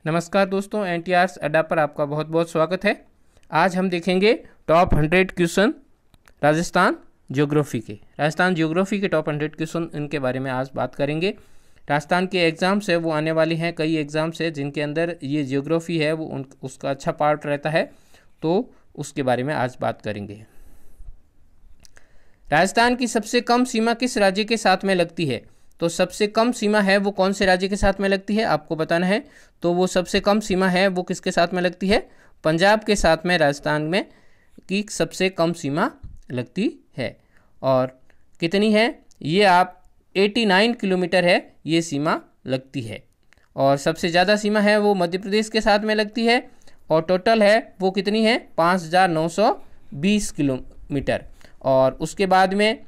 नमस्कार दोस्तों, एनटीआर's अड्डा पर आपका बहुत बहुत स्वागत है। आज हम देखेंगे टॉप 100 क्वेश्चन राजस्थान ज्योग्राफी के टॉप 100 क्वेश्चन, इनके बारे में आज बात करेंगे। राजस्थान के एग्ज़ाम्स है वो आने वाली हैं, कई एग्ज़ाम्स है जिनके अंदर ये ज्योग्राफी है वो उसका अच्छा पार्ट रहता है, तो उसके बारे में आज बात करेंगे। राजस्थान की सबसे कम सीमा किस राज्य के साथ में लगती है? तो सबसे कम सीमा है वो कौन से राज्य के साथ में लगती है, आपको बताना है। तो वो सबसे कम सीमा है वो किसके साथ में लगती है? पंजाब के साथ में राजस्थान में की सबसे कम सीमा लगती है। और कितनी है ये, आप 89 किलोमीटर है ये सीमा लगती है। और सबसे ज़्यादा सीमा है वो मध्य प्रदेश के साथ में लगती है, और टोटल है वो कितनी है? 5920 किलोमीटर। और उसके बाद में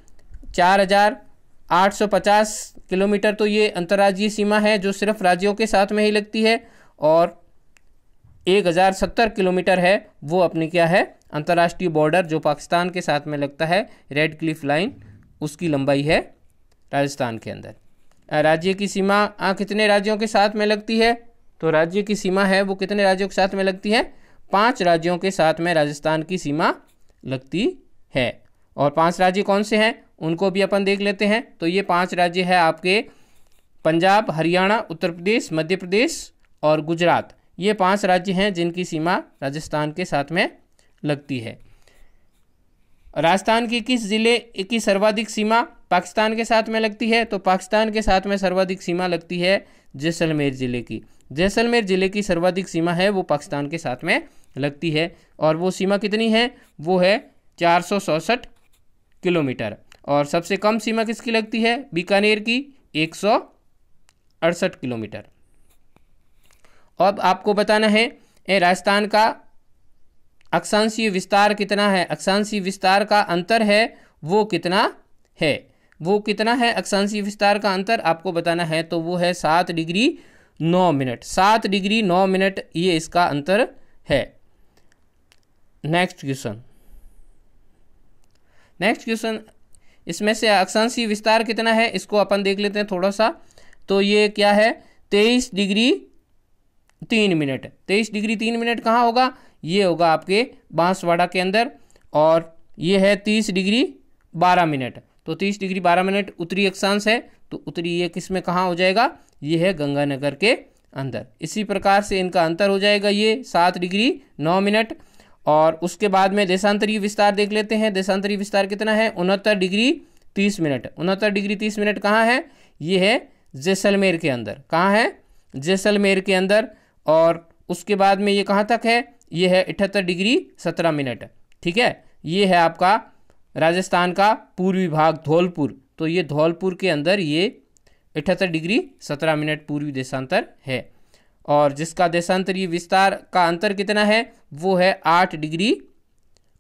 4850 किलोमीटर तो ये अंतर्राज्यीय सीमा है जो सिर्फ राज्यों के साथ में ही लगती है, और 1070 किलोमीटर है वो अपनी क्या है? अंतर्राष्ट्रीय बॉर्डर जो पाकिस्तान के साथ में लगता है, रेड क्लिफ लाइन, उसकी लंबाई है राजस्थान के अंदर। राज्य की सीमा कितने राज्यों के साथ में लगती है? तो राज्य की सीमा है वो कितने राज्यों के साथ में लगती है? 5 राज्यों के साथ में राजस्थान की सीमा लगती है। और 5 राज्य कौन से हैं उनको भी अपन देख लेते हैं। तो ये 5 राज्य है आपके पंजाब, हरियाणा, उत्तर प्रदेश, मध्य प्रदेश और गुजरात। ये 5 राज्य हैं जिनकी सीमा राजस्थान के साथ में लगती है। राजस्थान की किस जिले की सर्वाधिक सीमा पाकिस्तान के साथ में लगती है? तो पाकिस्तान के साथ में सर्वाधिक सीमा लगती है जैसलमेर जिले की। जैसलमेर जिले की सर्वाधिक सीमा है वो पाकिस्तान के साथ में लगती है, और वो सीमा कितनी है? वो है 467 किलोमीटर। और सबसे कम सीमा किसकी लगती है? बीकानेर की, 168 किलोमीटर। अब आपको बताना है राजस्थान का अक्षांशीय विस्तार कितना है। अक्षांशीय विस्तार का अंतर है वो कितना है? वो कितना है अक्षांशीय विस्तार का अंतर, आपको बताना है। तो वो है 7 डिग्री 9 मिनट। 7 डिग्री 9 मिनट ये इसका अंतर है। नेक्स्ट क्वेश्चन, इसमें से अक्षांशीय विस्तार कितना है इसको अपन देख लेते हैं थोड़ा सा। तो ये क्या है? 23 डिग्री 3 मिनट। 23 डिग्री 3 मिनट कहाँ होगा? ये होगा आपके बांसवाड़ा के अंदर। और ये है 30 डिग्री 12 मिनट। तो 30 डिग्री 12 मिनट उत्तरी अक्षांश है, तो उत्तरी ये किस में कहाँ हो जाएगा? ये है गंगानगर के अंदर। इसी प्रकार से इनका अंतर हो जाएगा ये 7 डिग्री 9 मिनट। और उसके बाद में देशांतरीय विस्तार देख लेते हैं। देशांतरीय विस्तार कितना है? 69 डिग्री 30 मिनट। 69 डिग्री 30 मिनट कहाँ है? ये है जैसलमेर के अंदर। कहाँ है? जैसलमेर के अंदर। और उसके बाद में ये कहाँ तक है? ये है 78 डिग्री 17 मिनट। ठीक है, ये है आपका राजस्थान का पूर्वी भाग, धौलपुर। तो ये धौलपुर के अंदर ये 78 डिग्री 17 मिनट पूर्वी देशांतर है। और जिसका देशांतरीय विस्तार का अंतर कितना है? वो है 8 डिग्री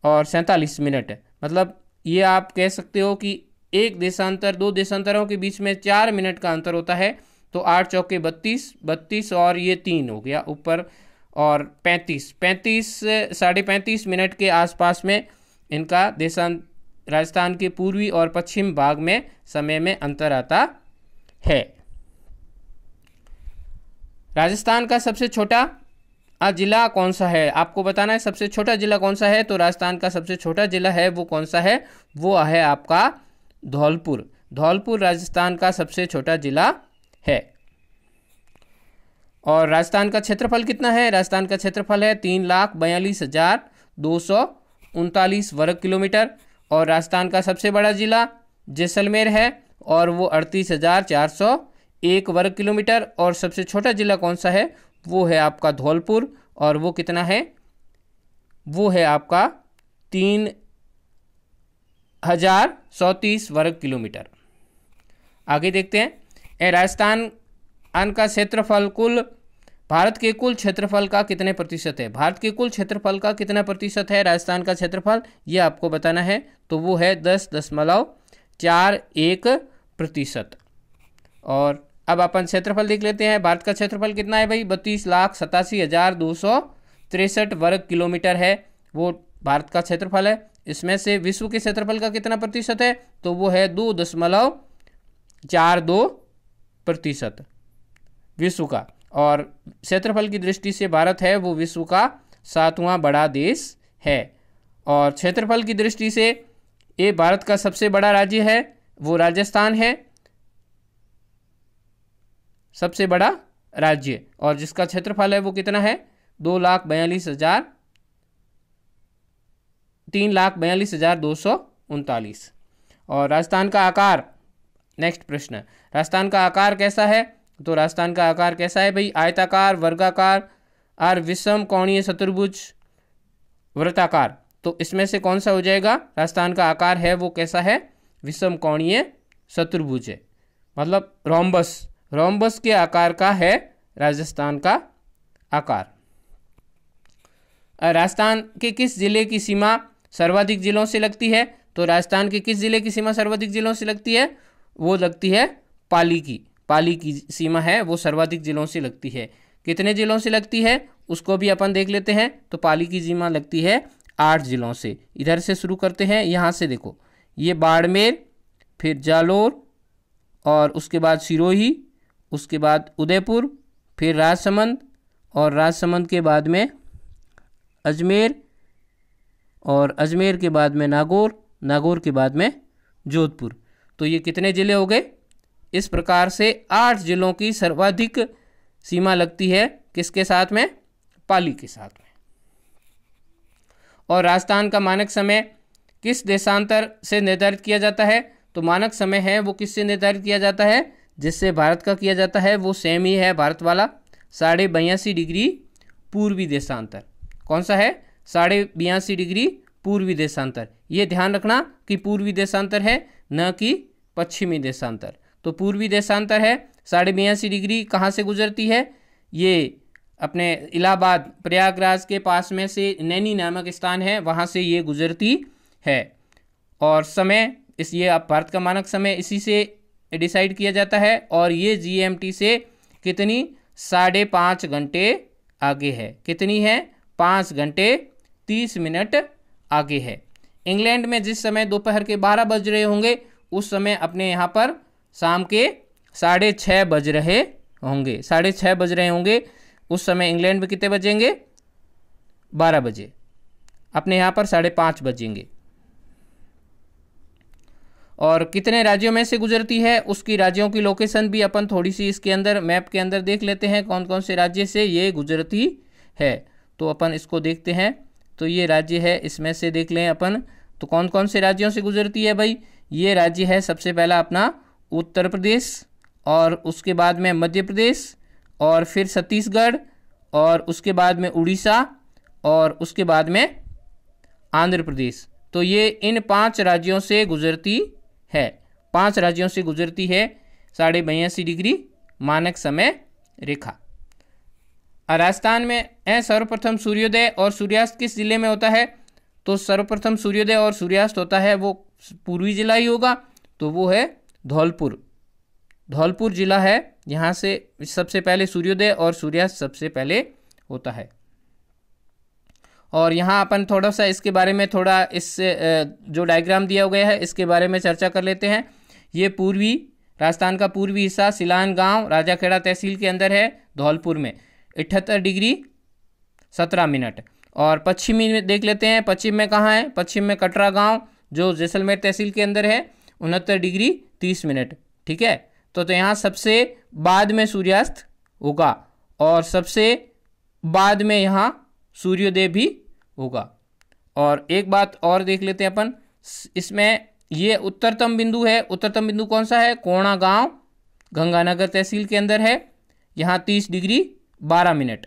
और 47 मिनट। मतलब ये आप कह सकते हो कि एक देशांतर, 2 देशांतरों के बीच में 4 मिनट का अंतर होता है। तो 8 चौके 32 और ये 3 हो गया ऊपर, और 35 साढ़े 35 मिनट के आसपास में इनका राजस्थान के पूर्वी और पश्चिम भाग में समय में अंतर आता है। राजस्थान का सबसे छोटा जिला कौन सा है, आपको बताना है। सबसे छोटा जिला कौन सा है? तो राजस्थान का सबसे छोटा जिला है वो कौन सा है? वो है आपका धौलपुर। धौलपुर राजस्थान का सबसे छोटा जिला है। और राजस्थान का क्षेत्रफल कितना है? राजस्थान का क्षेत्रफल है 3,42,239 वर्ग किलोमीटर। और राजस्थान का सबसे बड़ा जिला जैसलमेर है, और वो 38,401 वर्ग किलोमीटर। और सबसे छोटा जिला कौन सा है? वो है आपका धौलपुर, और वो कितना है? वो है आपका 3,034 वर्ग किलोमीटर। आगे देखते हैं। राजस्थान का क्षेत्रफल भारत के कुल क्षेत्रफल का कितने प्रतिशत है? भारत के कुल क्षेत्रफल का कितना प्रतिशत है राजस्थान का क्षेत्रफल, ये आपको बताना है। तो वो है 10.41%। और अब अपन क्षेत्रफल देख लेते हैं। भारत का क्षेत्रफल कितना है भाई? 32,87,263 वर्ग किलोमीटर है वो भारत का क्षेत्रफल है। इसमें से विश्व के क्षेत्रफल का कितना प्रतिशत है? तो वो है 2.42% विश्व का। और क्षेत्रफल की दृष्टि से भारत है वो विश्व का 7वां बड़ा देश है। और क्षेत्रफल की दृष्टि से ये भारत का सबसे बड़ा राज्य है वो राजस्थान है, सबसे बड़ा राज्य, और जिसका क्षेत्रफल है वो कितना है 3,42,239। और राजस्थान का आकार, नेक्स्ट प्रश्न, राजस्थान का आकार कैसा है? तो राजस्थान का आकार कैसा है भाई? आयताकार, वर्गाकार, विषम कोणीय, चतुर्भुज, वृत्ताकार। तो इसमें से कौन सा हो जाएगा? राजस्थान का आकार है वो कैसा है? विषम कोणीय चतुर्भुज है, मतलब रोम्बस के आकार का है राजस्थान का आकार। राजस्थान के किस जिले की सीमा सर्वाधिक जिलों से लगती है? तो राजस्थान के किस जिले की सीमा सर्वाधिक जिलों से लगती है? वो लगती है पाली की सीमा है वो सर्वाधिक जिलों से लगती है। कितने जिलों से लगती है उसको भी अपन देख लेते हैं। तो पाली की सीमा लगती है 8 जिलों से। इधर से शुरू करते हैं, यहाँ से देखो, ये बाड़मेर, फिर जालोर, और उसके बाद सिरोही, उसके बाद उदयपुर, फिर राजसमंद, और राजसमंद के बाद में अजमेर, और अजमेर के बाद में नागौर के बाद में जोधपुर। तो ये कितने ज़िले हो गए? इस प्रकार से 8 जिलों की सर्वाधिक सीमा लगती है किसके साथ में? पाली के साथ में। और राजस्थान का मानक समय किस देशांतर से निर्धारित किया जाता है? तो मानक समय है वो किससे निर्धारित किया जाता है? जिससे भारत का किया जाता है वो सेम ही है भारत वाला, 82.5 डिग्री पूर्वी देशांतर। कौन सा है? 82.5 डिग्री पूर्वी देशांतर। ये ध्यान रखना कि पूर्वी देशांतर है, न कि पश्चिमी देशांतर। तो पूर्वी देशांतर है 82.5 डिग्री। कहाँ से गुजरती है? ये अपने इलाहाबाद, प्रयागराज के पास में से नैनी नामक स्थान है, वहाँ से ये गुजरती है। और समय ये आप भारत का मानक समय इसी से डिसाइड किया जाता है। और ये GMT से कितनी? 5.5 घंटे आगे है। कितनी है? 5 घंटे 30 मिनट आगे है। इंग्लैंड में जिस समय दोपहर के 12 बज रहे होंगे उस समय अपने यहाँ पर शाम के 6:30 बज रहे होंगे। 6:30 बज रहे होंगे उस समय इंग्लैंड में कितने बजेंगे? 12 बजे। अपने यहाँ पर 5:30 बजेंगे। और कितने राज्यों में से गुजरती है उसकी राज्यों की लोकेशन भी अपन थोड़ी सी इसके अंदर मैप के अंदर देख लेते हैं, कौन कौन से राज्य से ये गुजरती है। तो अपन इसको देखते हैं। तो ये राज्य है, इसमें से देख लें अपन तो कौन कौन से राज्यों से गुजरती है भाई। ये राज्य है सबसे पहला अपना उत्तर प्रदेश, और उसके बाद में मध्य प्रदेश, और फिर छत्तीसगढ़, और उसके बाद में उड़ीसा, और उसके बाद में आंध्र प्रदेश। तो ये इन 5 राज्यों से गुजरती है, 5 राज्यों से गुजरती है 82.5 डिग्री मानक समय रेखा। राजस्थान में सर्वप्रथम सूर्योदय और सूर्यास्त किस जिले में होता है? तो सर्वप्रथम सूर्योदय और सूर्यास्त होता है वो पूर्वी जिला ही होगा, तो वो है धौलपुर जिला है। यहाँ से सबसे पहले सूर्योदय और सूर्यास्त सबसे पहले होता है। और यहाँ अपन थोड़ा सा इसके बारे में थोड़ा इससे जो डायग्राम दिया गया है इसके बारे में चर्चा कर लेते हैं। ये पूर्वी राजस्थान का पूर्वी हिस्सा सिलान गांव राजाखेड़ा तहसील के अंदर है, धौलपुर में 78 डिग्री 17 मिनट। और पश्चिमी में देख लेते हैं, पश्चिम में कहाँ है? पश्चिम में कटरा गांव जो जैसलमेर तहसील के अंदर है 69 डिग्री 30 मिनट। ठीक है, तो यहाँ सबसे बाद में सूर्यास्त होगा और सबसे बाद में यहाँ सूर्योदय भी होगा। और एक बात और देख लेते हैं अपन इसमें, ये उत्तरतम बिंदु है। उत्तरतम बिंदु कौन सा है? कोणा गांव गंगानगर तहसील के अंदर है, यहाँ 30 डिग्री 12 मिनट।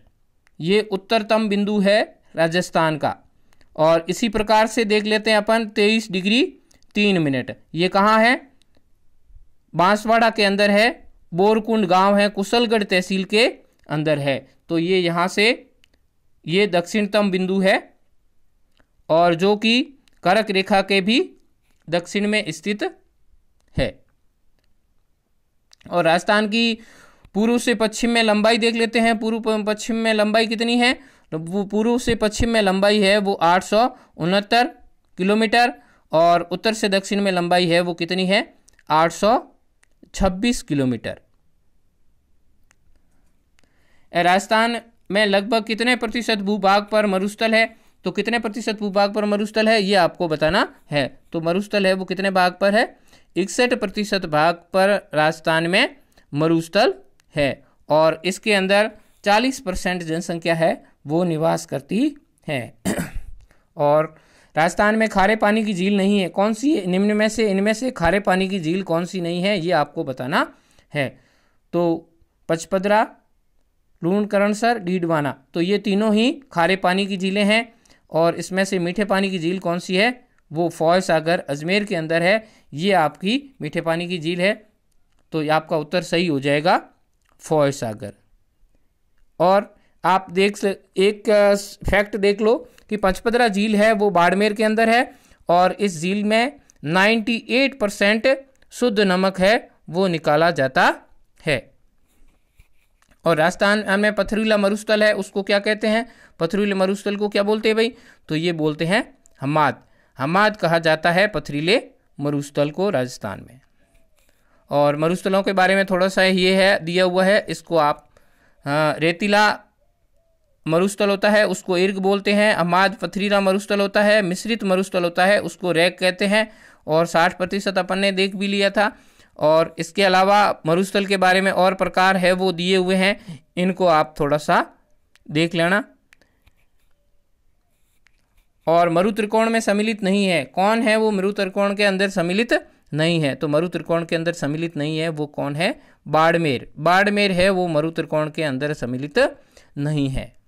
ये उत्तरतम बिंदु है राजस्थान का। और इसी प्रकार से देख लेते हैं अपन 23 डिग्री 3 मिनट। ये कहाँ है? बांसवाड़ा के अंदर है, बोरकुंड गांव है, कुशलगढ़ तहसील के अंदर है। तो ये यहाँ से ये दक्षिणतम बिंदु है और जो कि कर्क रेखा के भी दक्षिण में स्थित है। और राजस्थान की पूर्व से पश्चिम में लंबाई देख लेते हैं। पूर्व पश्चिम में लंबाई कितनी है? तो वो पूर्व से पश्चिम में लंबाई है वो 869 किलोमीटर, और उत्तर से दक्षिण में लंबाई है वो कितनी है? 826 किलोमीटर। राजस्थान में लगभग कितने प्रतिशत भूभाग पर मरुस्थल है? तो कितने प्रतिशत भूभाग पर मरुस्थल है ये आपको बताना है। तो मरुस्थल है वो कितने भाग पर है? 61% भाग पर राजस्थान में मरुस्थल है और इसके अंदर 40% जनसंख्या है वो निवास करती है। और राजस्थान में खारे पानी की झील नहीं है, कौन सी? निम्न में से इनमें से खारे पानी की झील कौन सी नहीं है ये आपको बताना है। तो पचपदरा, लूणकरणसर, डीडवाना, तो ये तीनों ही खारे पानी की झीलें हैं। और इसमें से मीठे पानी की झील कौन सी है? वो फौज सागर अजमेर के अंदर है, ये आपकी मीठे पानी की झील है। तो ये आपका उत्तर सही हो जाएगा फौज सागर। और आप एक फैक्ट देख लो कि पचपदरा झील है वो बाड़मेर के अंदर है और इस झील में 98% शुद्ध नमक है वो निकाला जाता है। और राजस्थान में पथरीला मरुस्थल है उसको क्या कहते हैं? पथरीले मरुस्थल को क्या बोलते हैं भाई? तो ये बोलते हैं हम्माद। हम्माद कहा जाता है पथरीले मरुस्थल को राजस्थान में। और मरुस्थलों के बारे में थोड़ा सा ये है दिया हुआ है, इसको आप रेतीला मरुस्थल होता है उसको इर्ग बोलते हैं, हम्माद पथरीला मरुस्थल होता है, मिश्रित मरुस्थल होता है उसको रैग कहते हैं। और 60% अपन ने देख भी लिया था। और इसके अलावा मरुस्थल के बारे में और प्रकार है वो दिए हुए हैं, इनको आप थोड़ा सा देख लेना। और मरु त्रिकोण में सम्मिलित नहीं है, कौन है वो मरु त्रिकोण के अंदर सम्मिलित नहीं है? तो मरु त्रिकोण के अंदर सम्मिलित नहीं है वो कौन है? बाड़मेर। बाड़मेर है वो मरु त्रिकोण के अंदर सम्मिलित नहीं है।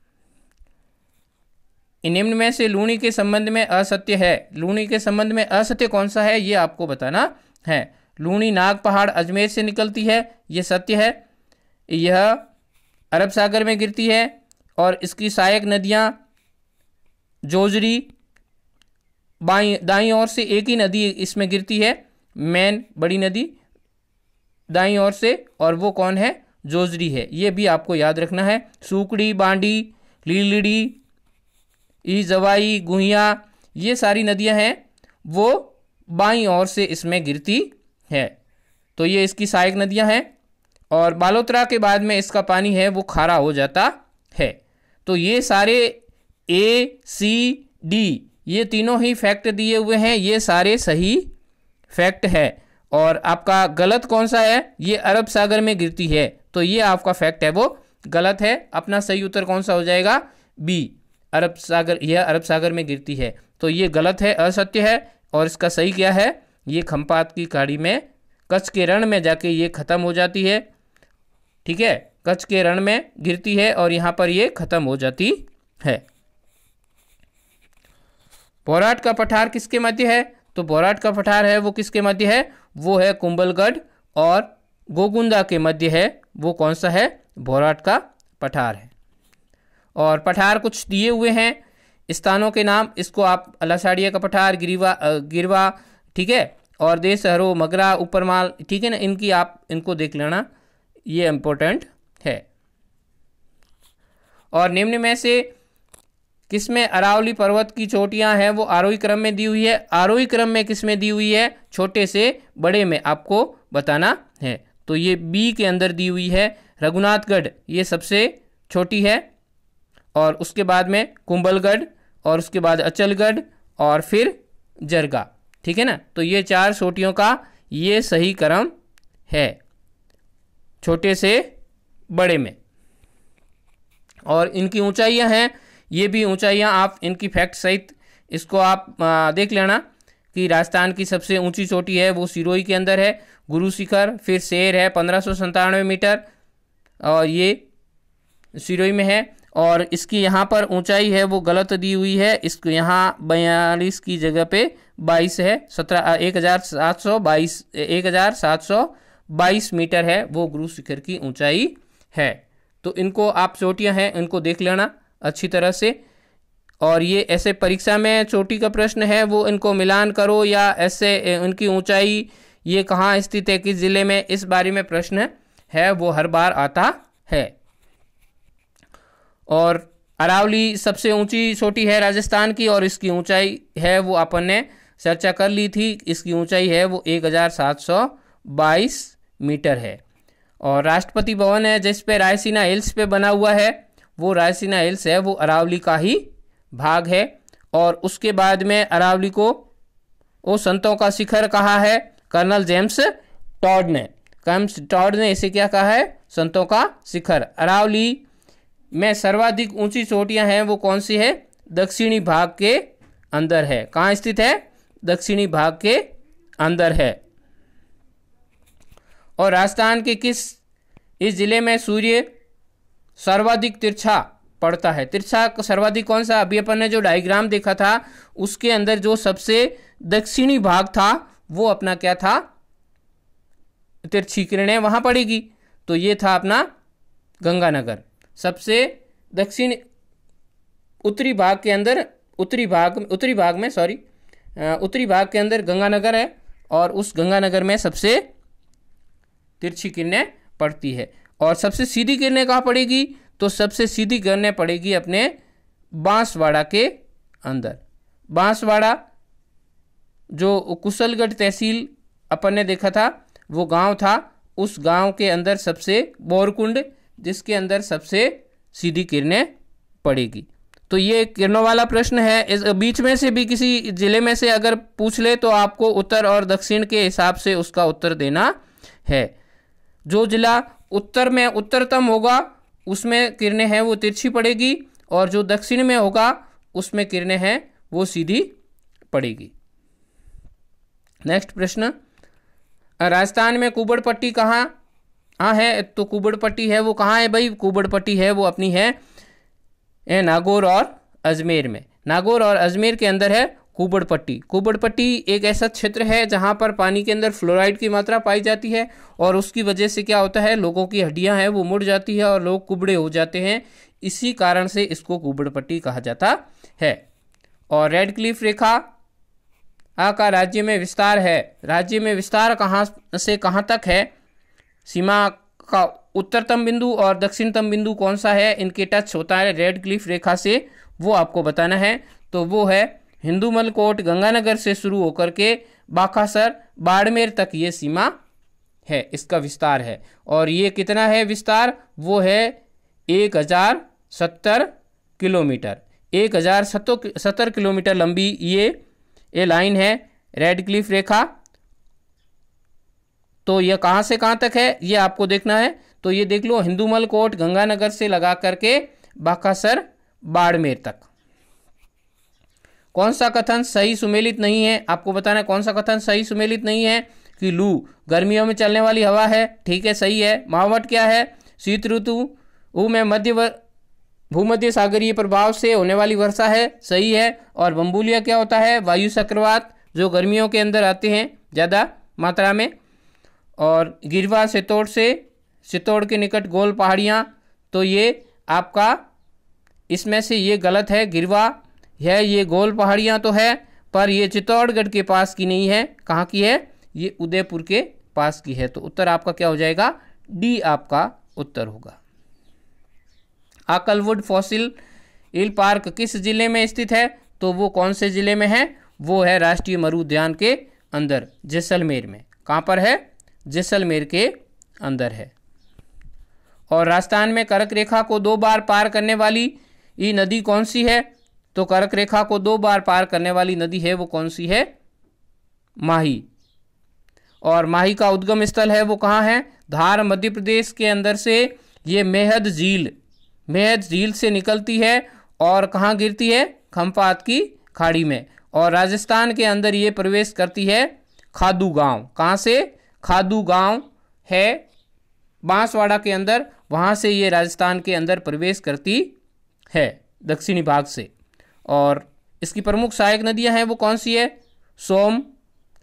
निम्न में से लूणी के संबंध में असत्य है। लूणी के संबंध में असत्य कौन सा है ये आपको बताना है। लूणी नाग पहाड़ अजमेर से निकलती है, ये सत्य है। यह अरब सागर में गिरती है और इसकी सहायक नदियां जोजरी, दाईं ओर से एक ही नदी इसमें गिरती है, मेन बड़ी नदी दाईं ओर से, और वो कौन है? जोजरी है। ये भी आपको याद रखना है। सूकड़ी, बांडी, लीलड़ी, जवाई, गुहिया, ये सारी नदियां हैं वो बाईं ओर से इसमें गिरती है। तो ये इसकी सहायक नदियां हैं। और बालोतरा के बाद में इसका पानी है वो खारा हो जाता है। तो ये सारे ए, सी, डी ये तीनों ही फैक्ट दिए हुए हैं, ये सारे सही फैक्ट है। और आपका गलत कौन सा है? ये अरब सागर में गिरती है, तो ये आपका फैक्ट है वो गलत है। अपना सही उत्तर कौन सा हो जाएगा? बी, अरब सागर। यह अरब सागर में गिरती है, तो ये गलत है, असत्य है। और इसका सही क्या है? ये खंपात की खाड़ी में कच्छ के रण में जाके ये खत्म हो जाती है। ठीक है, कच्छ के रण में गिरती है और यहाँ पर ये खत्म हो जाती है। बोराट का पठार किसके मध्य है? तो बोराट का पठार है वो किसके मध्य है? वो है कुंभलगढ़ और गोगुंदा के मध्य है। वो कौन सा है? बोराट का पठार है। और पठार कुछ दिए हुए हैं स्थानों के नाम, इसको आप लसाड़िया का पठार, गिरवा, ठीक है, और देसहरो, मगरा, ऊपरमाल, ठीक है ना, इनकी आप इनको देख लेना, ये इम्पोर्टेंट है। और निम्न में से किसमें अरावली पर्वत की चोटियां हैं वो आरोही क्रम में दी हुई है? आरोही क्रम में किसमें दी हुई है? छोटे से बड़े में आपको बताना है। तो ये बी के अंदर दी हुई है। रघुनाथगढ़ ये सबसे छोटी है, और उसके बाद में कुंभलगढ़, और उसके बाद अचलगढ़, और फिर जरगा। ठीक है ना, तो ये 4 चोटियों का ये सही क्रम है, छोटे से बड़े में। और इनकी ऊंचाइयां हैं, ये भी ऊंचाइयां आप इनकी फैक्ट सहित इसको आप देख लेना कि राजस्थान की सबसे ऊंची चोटी है वो सिरोही के अंदर है, गुरु शिखर। फिर शेर है 1597 मीटर, और ये सिरोही में है। और इसकी यहाँ पर ऊंचाई है वो गलत दी हुई है, इसको यहाँ 42 की जगह पे 22 है, 1722 मीटर है वो गुरु शिखर की ऊंचाई है। तो इनको आप चोटियाँ हैं इनको देख लेना अच्छी तरह से। और ये ऐसे परीक्षा में चोटी का प्रश्न है वो इनको मिलान करो, या ऐसे उनकी ऊंचाई ये कहाँ स्थित है, किस जिले में, इस बारे में प्रश्न है वो हर बार आता है। और अरावली सबसे ऊंची चोटी है राजस्थान की, और इसकी ऊंचाई है वो अपन ने चर्चा कर ली थी, इसकी ऊंचाई है वो 1722 मीटर है। और राष्ट्रपति भवन है जिस पे रायसीना हिल्स पे बना हुआ है, वो रायसीना हिल्स है वो अरावली का ही भाग है। और उसके बाद में अरावली को वो संतों का शिखर कहा है कर्नल जेम्स टॉड ने। टॉड ने इसे क्या कहा है? संतों का शिखर। अरावली में सर्वाधिक ऊंची चोटियां हैं वो कौन सी है? दक्षिणी भाग के अंदर है। कहाँ स्थित है? दक्षिणी भाग के अंदर है। और राजस्थान के इस जिले में सूर्य सर्वाधिक तिरछा पड़ता है? तिरछा सर्वाधिक कौन सा? अभी अपन ने जो डायग्राम देखा था उसके अंदर जो सबसे दक्षिणी भाग था वो अपना क्या था? तिरछी किरणें वहां पड़ेगी। तो ये था अपना गंगानगर। सबसे दक्षिण उत्तरी भाग के अंदर उत्तरी भाग के अंदर गंगानगर है और उस गंगानगर में सबसे तिरछी किरणें पड़ती है। और सबसे सीधी किरणें कहाँ पड़ेगी? तो सबसे सीधी किरणें पड़ेगी अपने बांसवाड़ा के अंदर। बांसवाड़ा जो कुशलगढ़ तहसील अपन ने देखा था वो गांव था, उस गांव के अंदर सबसे बोरकुंड जिसके अंदर सबसे सीधी किरणें पड़ेगी। तो ये किरणों वाला प्रश्न है। इस बीच में से भी किसी जिले में से अगर पूछ ले तो आपको उत्तर और दक्षिण के हिसाब से उसका उत्तर देना है। जो जिला उत्तर में उत्तरतम होगा उसमें किरणें हैं वो तिरछी पड़ेगी और जो दक्षिण में होगा उसमें किरणें हैं वो सीधी पड़ेगी। नेक्स्ट प्रश्न, राजस्थान में कुबड़ पट्टी कहाँ है? तो कुबड़ पट्टी है वो कहाँ है भाई? कुबड़ पट्टी है वो अपनी है नागौर और अजमेर में। नागौर और अजमेर के अंदर है कुबड़ पट्टी। कुबड़ पट्टी एक ऐसा क्षेत्र है जहाँ पर पानी के अंदर फ्लोराइड की मात्रा पाई जाती है और उसकी वजह से क्या होता है? लोगों की हड्डियाँ हैं वो मुड़ जाती है और लोग कुबड़े हो जाते हैं। इसी कारण से इसको कुबड़ पट्टी कहा जाता है। और रेड क्लिफ रेखा का राज्य में विस्तार है। राज्य में विस्तार कहाँ से कहाँ तक है? सीमा का उत्तरतम बिंदु और दक्षिणतम बिंदु कौन सा है? इनके टच होता है रेड क्लिफ रेखा से, वो आपको बताना है। तो वो है हिंदूमल कोट गंगानगर से शुरू होकर के बाकासर बाड़मेर तक ये सीमा है, इसका विस्तार है। और ये कितना है विस्तार? वो है 1070 किलोमीटर। 1070 किलोमीटर लंबी ये लाइन है रेड क्लिफ रेखा। तो यह कहाँ से कहाँ तक है ये आपको देखना है। तो ये देख लो, हिंदूमल कोट गंगानगर से लगा करके बाकासर बाड़मेर तक। कौन सा कथन सही सुमेलित नहीं है? आपको बताना है कौन सा कथन सही सुमेलित नहीं है। कि लू गर्मियों में चलने वाली हवा है, ठीक है, सही है। मावट क्या है? शीत ऋतु में भूमध्य सागरीय प्रभाव से होने वाली वर्षा है, सही है। और बम्बुलिया क्या होता है? वायु चक्रवात जो गर्मियों के अंदर आते हैं ज़्यादा मात्रा में। और गिरवा चित्तौड़ के निकट गोल पहाड़ियाँ, तो ये आपका इसमें से ये गलत है। गिरवा है ये गोल पहाड़ियाँ तो है पर ये चित्तौड़गढ़ के पास की नहीं है। कहाँ की है? ये उदयपुर के पास की है। तो उत्तर आपका क्या हो जाएगा? डी आपका उत्तर होगा। आकलवुड फॉसिल हिल पार्क किस जिले में स्थित है? तो वो कौन से जिले में है? वो है राष्ट्रीय मरु उद्यान के अंदर, जैसलमेर में। कहाँ पर है? जैसलमेर के अंदर है। और राजस्थान में कर्क रेखा को 2 बार पार करने वाली ये नदी कौन सी है? तो कर्क रेखा को 2 बार पार करने वाली नदी है वो कौन सी है? माही। और माही का उद्गम स्थल है वो कहाँ है? धार मध्य प्रदेश के अंदर से ये मेहद झील से निकलती है और कहाँ गिरती है? खंपात की खाड़ी में। और राजस्थान के अंदर ये प्रवेश करती है खादू गांव। कहाँ से? खादू गांव है बांसवाड़ा के अंदर, वहाँ से ये राजस्थान के अंदर प्रवेश करती है दक्षिणी भाग से। और इसकी प्रमुख सहायक नदियाँ हैं वो कौन सी है? सोम,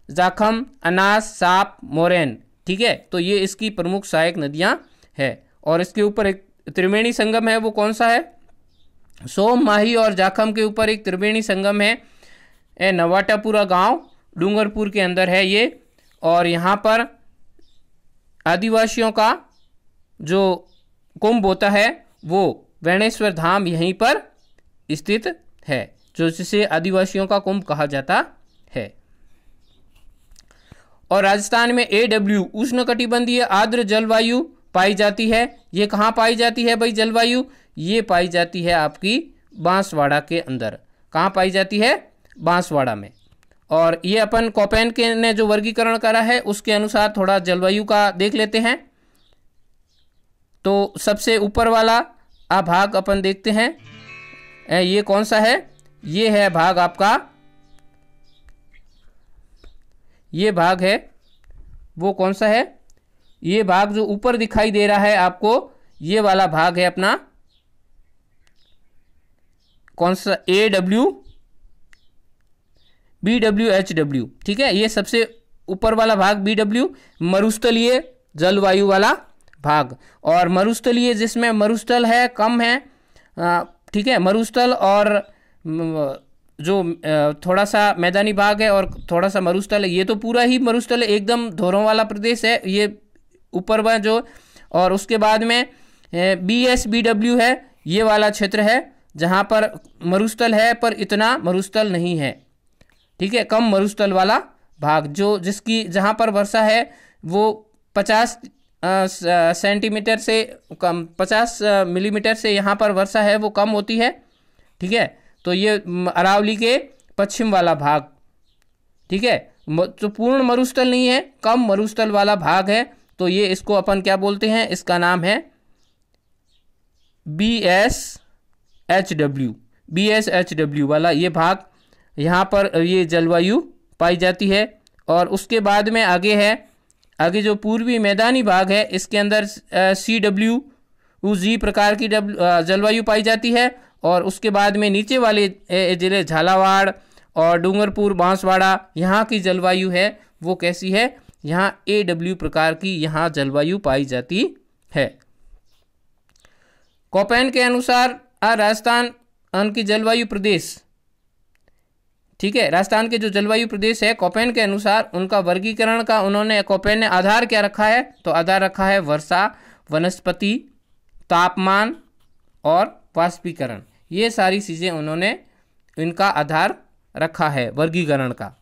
जाखम, अनास, साप, मोरैन, ठीक है। तो ये इसकी प्रमुख सहायक नदियाँ है। और इसके ऊपर एक त्रिवेणी संगम है वो कौन सा है? सोम, माही और जाखम के ऊपर एक त्रिवेणी संगम है नवाटापुरा गांव डूंगरपुर के अंदर है ये। और यहाँ पर आदिवासियों का जो कुंभ होता है वो वैणेश्वर धाम यहीं पर स्थित है, जो जिसे आदिवासियों का कुंभ कहा जाता है। और राजस्थान में AW उष्णकटिबंधीय आर्द्र जलवायु पाई जाती है। ये कहाँ पाई जाती है भाई जलवायु? ये पाई जाती है आपकी बांसवाड़ा के अंदर। कहाँ पाई जाती है? बांसवाड़ा में। और ये अपन कोपेन ने जो वर्गीकरण करा है उसके अनुसार थोड़ा जलवायु का देख लेते हैं। तो सबसे ऊपर वाला भाग अपन देखते हैं, ये कौन सा है? ये है भाग आपका, ये भाग है वो कौन सा है? ये भाग जो ऊपर दिखाई दे रहा है आपको, ये वाला भाग है अपना कौन सा? AW BWHW, ठीक है। ये सबसे ऊपर वाला भाग BW, मरुस्थलीय जलवायु वाला भाग। और मरुस्थलीय जिसमें मरुस्थल है कम है, ठीक है। मरुस्थल और जो थोड़ा सा मैदानी भाग है और थोड़ा सा मरुस्थल है, ये तो पूरा ही मरुस्थल है, एकदम धोरों वाला प्रदेश है ये ऊपर वह जो। और उसके बाद में BSBW है, ये वाला क्षेत्र है जहाँ पर मरुस्थल है पर इतना मरुस्थल नहीं है, ठीक है। कम मरुस्थल वाला भाग जो जिसकी जहाँ पर वर्षा है वो 50 सेंटीमीटर से कम, 50 मिलीमीटर से यहाँ पर वर्षा है वो कम होती है, ठीक है। तो ये अरावली के पश्चिम वाला भाग, ठीक है। तो पूर्ण मरुस्थल नहीं है, कम मरुस्थल वाला भाग है। तो ये इसको अपन क्या बोलते हैं? इसका नाम है BSHW वाला ये भाग, यहाँ पर ये जलवायु पाई जाती है। और उसके बाद में आगे है, आगे जो पूर्वी मैदानी भाग है इसके अंदर CWG प्रकार की जलवायु पाई जाती है। और उसके बाद में नीचे वाले जिले झालावाड़ और डूंगरपुर बांसवाड़ा, यहाँ की जलवायु है वो कैसी है? यहाँ AW प्रकार की यहाँ जलवायु पाई जाती है। कोपेन के अनुसार राजस्थान की जलवायु प्रदेश, ठीक है। राजस्थान के जो जलवायु प्रदेश है कोपेन के अनुसार उनका वर्गीकरण का कोपेन ने आधार क्या रखा है? तो आधार रखा है वर्षा, वनस्पति, तापमान और वाष्पीकरण। ये सारी चीज़ें उन्होंने इनका आधार रखा है वर्गीकरण का।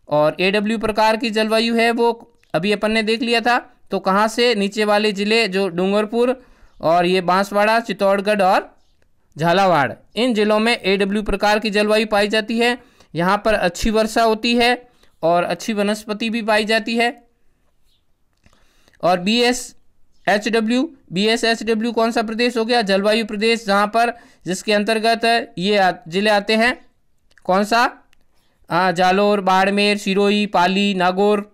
और AW प्रकार की जलवायु है वो अभी अपन ने देख लिया था। तो कहाँ से? नीचे वाले जिले जो डूंगरपुर और ये बांसवाड़ा, चित्तौड़गढ़ और झालावाड़, इन जिलों में AW प्रकार की जलवायु पाई जाती है। यहाँ पर अच्छी वर्षा होती है और अच्छी वनस्पति भी पाई जाती है। और BSHW कौन सा प्रदेश हो गया? जलवायु प्रदेश, जहाँ पर जिसके अंतर्गत ये जिले आते हैं। कौन सा? जालोर, बाड़मेर, सिरोही, पाली, नागौर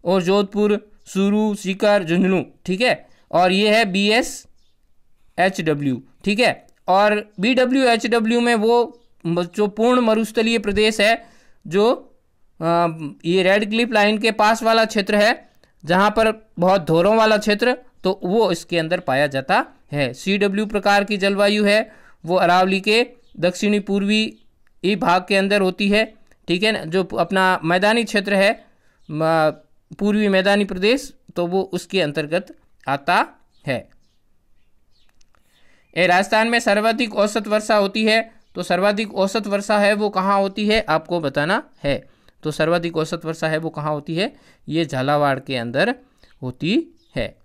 और जोधपुर, चूरू, सीकर, झुंझुनू, ठीक है। और ये है BSHW, ठीक है। और BWHW में वो जो पूर्ण मरुस्थलीय प्रदेश है, जो ये रेड क्लिफ लाइन के पास वाला क्षेत्र है जहाँ पर बहुत धोरों वाला क्षेत्र, तो वो इसके अंदर पाया जाता है। CW प्रकार की जलवायु है वो अरावली के दक्षिणी पूर्वी भाग के अंदर होती है, ठीक है ना। जो अपना मैदानी क्षेत्र है पूर्वी मैदानी प्रदेश, तो वो उसके अंतर्गत आता है। राजस्थान में सर्वाधिक औसत वर्षा होती है। तो सर्वाधिक औसत वर्षा है वो कहाँ होती है आपको बताना है। तो सर्वाधिक औसत वर्षा है वो कहाँ होती है? ये झालावाड़ के अंदर होती है।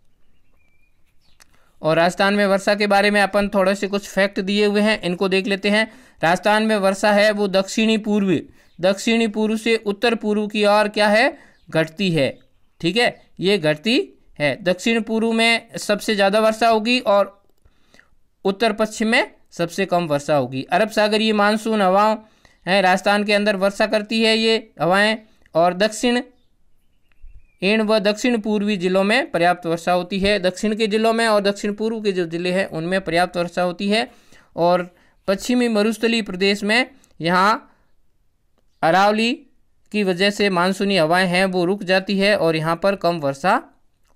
और राजस्थान में वर्षा के बारे में अपन थोड़े से कुछ फैक्ट दिए हुए हैं, इनको देख लेते हैं। राजस्थान में वर्षा है वो दक्षिणी पूर्व से उत्तर पूर्व की ओर क्या है? घटती है, ठीक है। ये घटती है। दक्षिण पूर्व में सबसे ज़्यादा वर्षा होगी और उत्तर पश्चिम में सबसे कम वर्षा होगी। अरब सागरीय मानसून हवाओं है राजस्थान के अंदर वर्षा करती है ये हवाएं। और दक्षिण व दक्षिण पूर्वी जिलों में पर्याप्त वर्षा होती है। दक्षिण के जिलों में और दक्षिण पूर्व के जो जिले हैं उनमें पर्याप्त वर्षा होती है। और पश्चिमी मरुस्थलीय प्रदेश में यहाँ अरावली की वजह से मानसूनी हवाएं हैं वो रुक जाती है और यहाँ पर कम वर्षा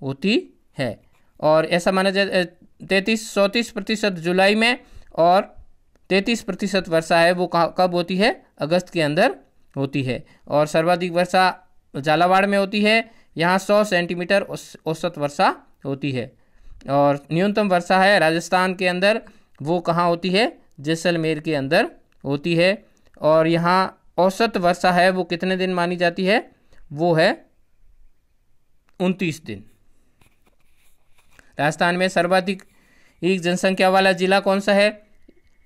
होती है। और ऐसा माना जाए 33-34% जुलाई में और 33% वर्षा है वो कब होती है? अगस्त के अंदर होती है। और सर्वाधिक वर्षा झालावाड़ में होती है, यहाँ 100 सेंटीमीटर औसत वर्षा होती है। और न्यूनतम वर्षा है राजस्थान के अंदर वो कहाँ होती है? जैसलमेर के अंदर होती है। और यहाँ औसत वर्षा है वो कितने दिन मानी जाती है? वो है 29 दिन। राजस्थान में सर्वाधिक एक जनसंख्या वाला जिला कौन सा है?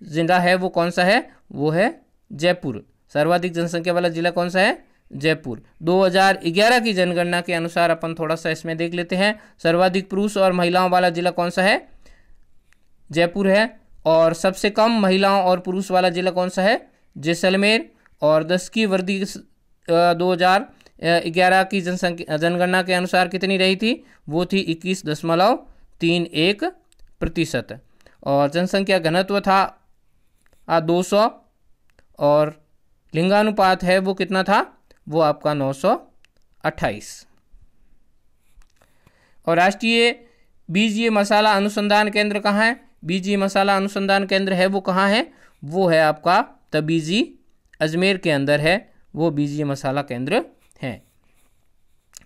जिला है वो कौन सा है? वो है जयपुर। सर्वाधिक जनसंख्या वाला जिला कौन सा है? जयपुर। 2011 की जनगणना के अनुसार अपन थोड़ा सा इसमें देख लेते हैं। सर्वाधिक पुरुष और महिलाओं वाला जिला कौन सा है? जयपुर है। और सबसे कम महिलाओं और पुरुष वाला जिला कौन सा है? जैसलमेर। और 10 की वृद्धि 2011 की जनगणना के अनुसार कितनी रही थी? वो थी 21.31%। और जनसंख्या घनत्व था 200 और लिंगानुपात है वो कितना था? वो आपका 928। और राष्ट्रीय बीजीय मसाला अनुसंधान केंद्र कहाँ है? बीजीय मसाला अनुसंधान केंद्र है वो कहाँ है? वो है आपका तबीजी, अजमेर के अंदर है वो बीजीय मसाला केंद्र है।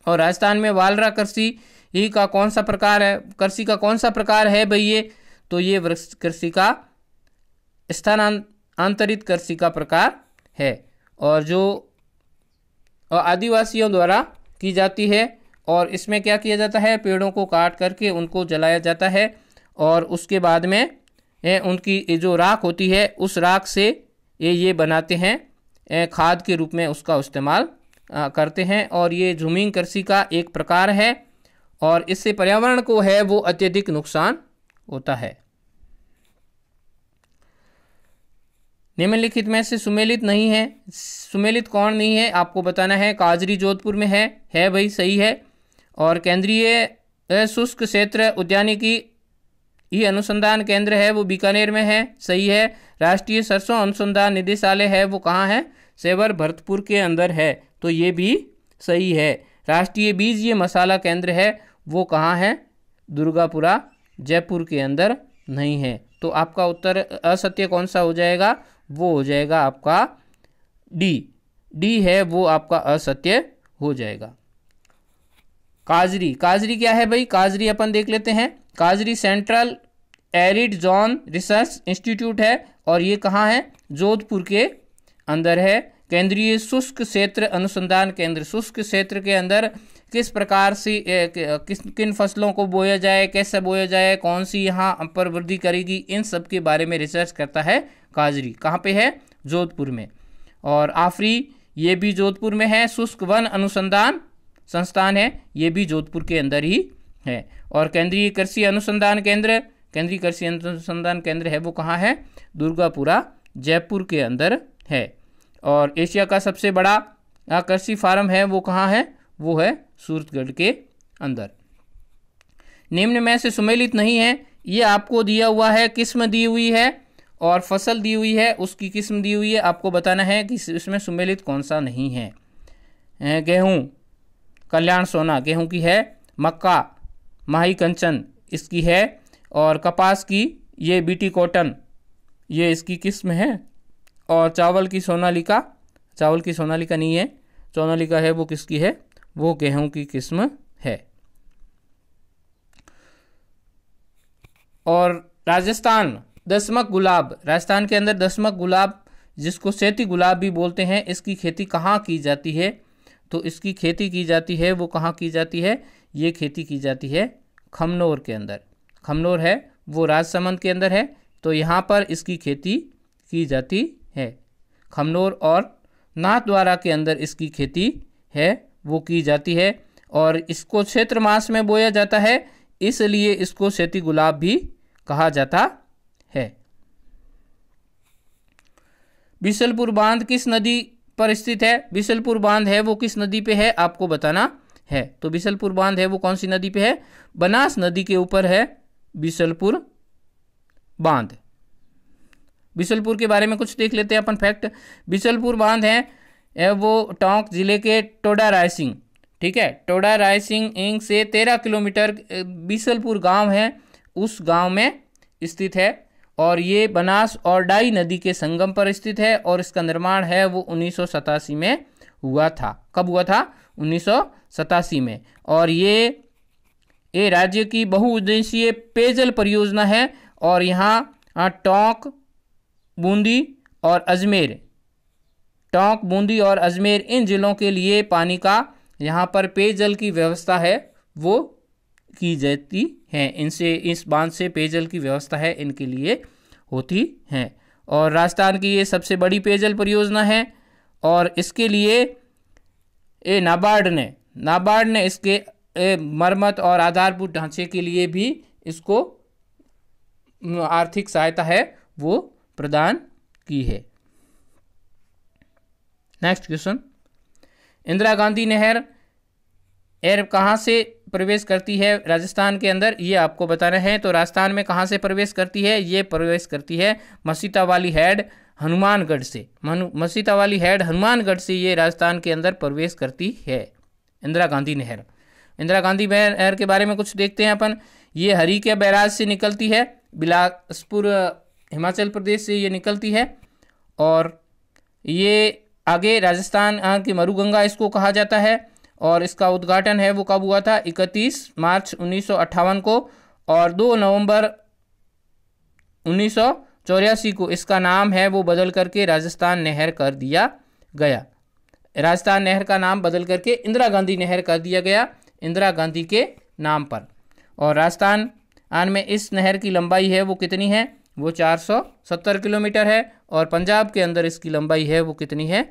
और राजस्थान में वालरा कृषि ही का कौन सा प्रकार है? कृषि का कौन सा प्रकार है भाई ये? तो ये वृक्ष कृषि का स्थानांतरित कृषि का प्रकार है, और जो आदिवासियों द्वारा की जाती है। और इसमें क्या किया जाता है? पेड़ों को काट करके उनको जलाया जाता है, और उसके बाद में उनकी जो राख होती है उस राख से ये बनाते हैं, खाद के रूप में उसका इस्तेमाल करते हैं। और ये झूमिंग कृषि का एक प्रकार है, और इससे पर्यावरण को है वो अत्यधिक नुकसान होता है। निम्नलिखित में से सुमेलित नहीं है। सुमेलित कौन नहीं है आपको बताना है। काजरी जोधपुर में है भाई, सही है। और केंद्रीय शुष्क क्षेत्र उद्यानिकी ही अनुसंधान केंद्र है वो बीकानेर में है, सही है। राष्ट्रीय सरसों अनुसंधान निदेशालय है वो कहाँ है? सेवर भरतपुर के अंदर है, तो ये भी सही है। राष्ट्रीय बीजीय मसाला केंद्र है वो कहाँ है? दुर्गापुरा, जयपुर के अंदर नहीं है। तो आपका उत्तर असत्य कौन सा हो जाएगा? वो हो जाएगा आपका डी है वो आपका असत्य हो जाएगा। काजरी, काजरी क्या है भाई? काजरी अपन देख लेते हैं। काजरी Central Arid Zone Research Institute है, और ये कहाँ है? जोधपुर के अंदर है। केंद्रीय शुष्क क्षेत्र अनुसंधान केंद्र, शुष्क क्षेत्र के अंदर किस प्रकार से किन फसलों को बोया जाए, कैसे बोया जाए, कौन सी यहाँ पर वृद्धि करेगी, इन सब के बारे में रिसर्च करता है काजरी। कहाँ पे है? जोधपुर में। और आफरी, ये भी जोधपुर में है। शुष्क वन अनुसंधान संस्थान है, ये भी जोधपुर के अंदर ही है। और केंद्रीय कृषि अनुसंधान केंद्र, केंद्रीय कृषि अनुसंधान केंद्र है वो कहाँ है? दुर्गापुरा, जयपुर के अंदर है। और एशिया का सबसे बड़ा कृषि फार्म है वो कहाँ है? वो है सूरतगढ़ के अंदर। निम्न में से सुमेलित नहीं है, ये आपको दिया हुआ है, किस्म दी हुई है और फसल दी हुई है, उसकी किस्म दी हुई है। आपको बताना है कि इसमें सुमेलित कौन सा नहीं है। गेहूँ कल्याण सोना गेहूं की है। मक्का माही कंचन इसकी है। और कपास की ये बीटी कॉटन ये इसकी किस्म है। और चावल की सोनालिका, चावल की सोनालिका नहीं है, सोनालिका है वो किसकी है? वो गेहूं की किस्म है। और राजस्थान दशमक गुलाब, राजस्थान के अंदर दशमक गुलाब जिसको सेती गुलाब भी बोलते हैं, इसकी खेती कहाँ की जाती है? तो इसकी खेती की जाती है वो कहाँ की जाती है? ये खेती की जाती है खमनोर के अंदर। खमनोर है वो राजसमंद के अंदर है, तो यहाँ पर इसकी खेती की जाती है। खमनोर और नाथद्वारा के अंदर इसकी खेती है वो की जाती है। और इसको क्षेत्र मास में बोया जाता है, इसलिए इसको सेती गुलाब भी कहा जाता है। बिशलपुर बांध किस नदी पर स्थित है? बिशलपुर बांध है वो किस नदी पे है आपको बताना है। तो बिशलपुर बांध है वो कौन सी नदी पे है? बनास नदी के ऊपर है बिशलपुर बांध। बिशलपुर के बारे में कुछ देख लेते हैं अपन फैक्ट। बिशलपुर बांध है वो टोंक जिले के टोडा रायसिंह, ठीक है, टोडा रायसिंह से 13 किलोमीटर बिशलपुर गांव है, उस गांव में स्थित है। और ये बनास और डाई नदी के संगम पर स्थित है। और इसका निर्माण है वो 1987 में हुआ था। कब हुआ था? 1987 में। और ये राज्य की बहुउद्देशीय पेयजल परियोजना है। और यहाँ टोंक, बूंदी और अजमेर, टोंक, बूंदी और अजमेर इन जिलों के लिए पानी का यहाँ पर पेयजल की व्यवस्था है वो की जाती हैं। इनसे, इस बांध से पेयजल की व्यवस्था है इनके लिए होती है। और राजस्थान की ये सबसे बड़ी पेयजल परियोजना है और इसके लिए नाबार्ड ने इसके मरम्मत और आधारभूत ढांचे के लिए भी इसको आर्थिक सहायता है वो प्रदान की है। नेक्स्ट क्वेश्चन, इंदिरा गांधी नहर कहाँ से प्रवेश करती है राजस्थान के अंदर, ये आपको बताना है। तो राजस्थान में कहाँ से प्रवेश करती है, ये प्रवेश करती है मसीतावाली हेड हनुमानगढ़ से। मसीतावाली हेड हनुमानगढ़ से ये राजस्थान के अंदर प्रवेश करती है इंदिरा गांधी नहर। इंदिरा गांधी नहर के बारे में कुछ देखते हैं अपन। ये हरिके बैराज से निकलती है, बिलासपुर हिमाचल प्रदेश से ये निकलती है। और ये आगे राजस्थान की मरुगंगा इसको कहा जाता है। और इसका उद्घाटन है वो कब हुआ था, 31 मार्च 1958 को। और 2 नवंबर 1984 को इसका नाम है वो बदल करके राजस्थान नहर कर दिया गया। राजस्थान नहर का नाम बदल करके इंदिरा गांधी नहर कर दिया गया, इंदिरा गांधी के नाम पर। और राजस्थान में इस नहर की लंबाई है वो कितनी है, वो 470 किलोमीटर है। और पंजाब के अंदर इसकी लंबाई है वो कितनी है,